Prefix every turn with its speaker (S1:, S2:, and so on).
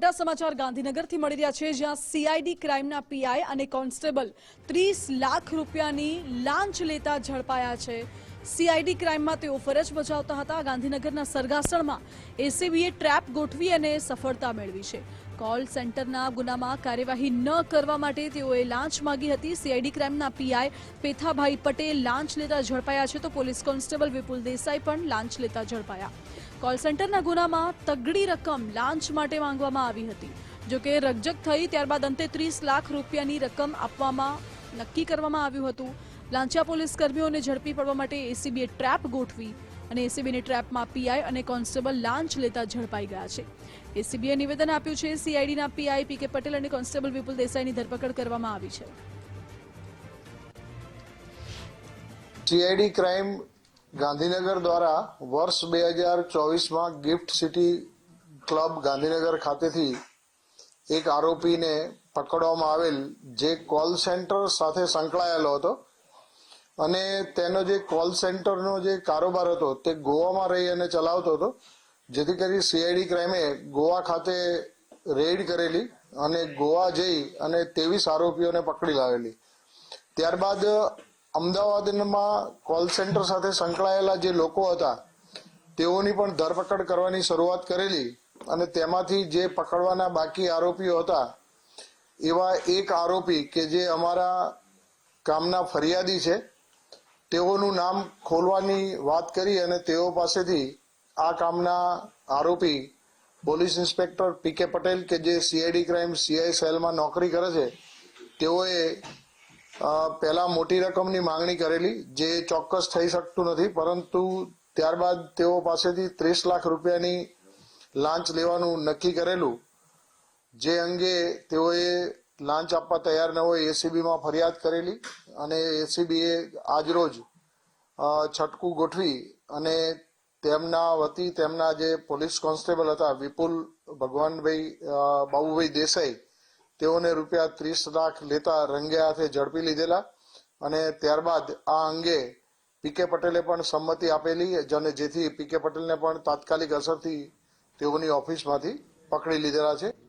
S1: મોટા સમાચાર ગાંધીનગરથી મળી રહ્યા છે, જ્યાં સીઆઈડી ક્રાઇમના પીઆઈ અને કોન્સ્ટેબલ 30 લાખ રૂપિયાની લાંચ લેતા ઝડપાયા છે। સીઆઈડી ક્રાઇમમાં તેઓ ફરજ બજાવતા હતા। ગાંધીનગરના સરગાસણમાં એસીબીએ ટ્રેપ ગોઠવી અને સફળતા મેળવી છે। કોલ સેન્ટરના ગુનામાં કાર્યવાહી ન કરવા માટે તેઓએ લાંચ માંગી હતી। સીઆઈડી ક્રાઇમના પીઆઈ પેથાભાઈ પટેલ લાંચ લેતા ઝડપાયા છે, તો પોલીસ કોન્સ્ટેબલ વિપુલ દેસાઈ પણ લાંચ લેતા ઝડપાયા। કોલ સેન્ટરના ગુનામાં તગડી રકમ લાંચ માટે માંગવામાં આવી હતી, જો કે રકઝક થઈ ત્યારબાદ અંતે 30 લાખ રૂપિયાની રકમ આપવામાં નક્કી કરવામાં આવ્યું હતું। લાંચિયા પોલીસ કર્મીઓને ઝડપી પડવા માટે એસીબીએ ટ્રેપ ગોઠવી અને એસીબીની ટ્રેપમાં પીઆઈ અને કોન્સ્ટેબલ લાંચ લેતા ઝડપાઈ ગયા છે। એસીબીએ નિવેદન આપ્યું છે। સીઆઈડીના પીઆઈ પીકે પટેલ અને કોન્સ્ટેબલ વિપુલ દેસાઈની ધરપકડ કરવામાં આવી છે।
S2: સીઆઈડી ક્રાઇમ ગાંધીનગર દ્વારા વર્ષ 2024માં ગિફ્ટ સિટી ક્લબ ગાંધીનગર ખાતેથી એક આરોપીને પકડવામાં આવેલ, જે કોલ સેન્ટર સાથે સંકળાયેલો હતો અને તેનો જે કોલ સેન્ટરનો જે કારોબાર હતો તે ગોવામાં રહી અને ચલાવતો હતો, જેથી કરી સીઆઈડી ક્રાઇમે ગોવા ખાતે રેડ કરેલી અને ગોવા જઈ અને 23 આરોપીઓને પકડી લાવેલી। ત્યારબાદ અમદાવાદમાં કોલ સેન્ટર સાથે સંકળાયેલા જે લોકો હતા તેઓની પણ ધરપકડ કરવાની શરૂઆત કરેલી અને તેમાંથી જે પકડવાના બાકી આરોપીઓ હતા એવા એક આરોપી કે જે અમારા કામના ફરિયાદી છે, તેઓનું નામ ખોલવાની વાત કરી અને તેઓ પાસેથી આ કામના આરોપી પોલીસ ઇન્સ્પેક્ટર પીકે પટેલ કે જે સીઆઈડી ક્રાઇમ સીઆઈ સેલમાં નોકરી કરે છે, તેઓએ પહેલા મોટી રકમની માંગણી કરેલી, જે ચોક્કસ થઈ શકતું નથી, પરંતુ ત્યારબાદ તેઓ પાસેથી 30 લાખ રૂપિયાની લાંચ લેવાનું નક્કી કરેલું, જે અંગે તેઓએ લાંચ આપવા તૈયાર ન હોય એસીબીમાં ફરિયાદ કરેલી અને એસીબીએ આજરોજ છટકું ગોઠવી અને તેમના વતી તેમના જે પોલીસ કોન્સ્ટેબલ હતા વિપુલ ભગવાનભાઈ બાબુભાઈ દેસાઈ, તેઓને રૂપિયા 30 લાખ લેતા રંગે હાથે ઝડપી લીધેલા અને ત્યારબાદ આ અંગે પીકે પટેલે પણ સંમતિ આપેલી, અને જેથી પીકે પટેલને પણ તાત્કાલિક અસરથી તેઓની ઓફિસમાંથી પકડી લીધેલા છે।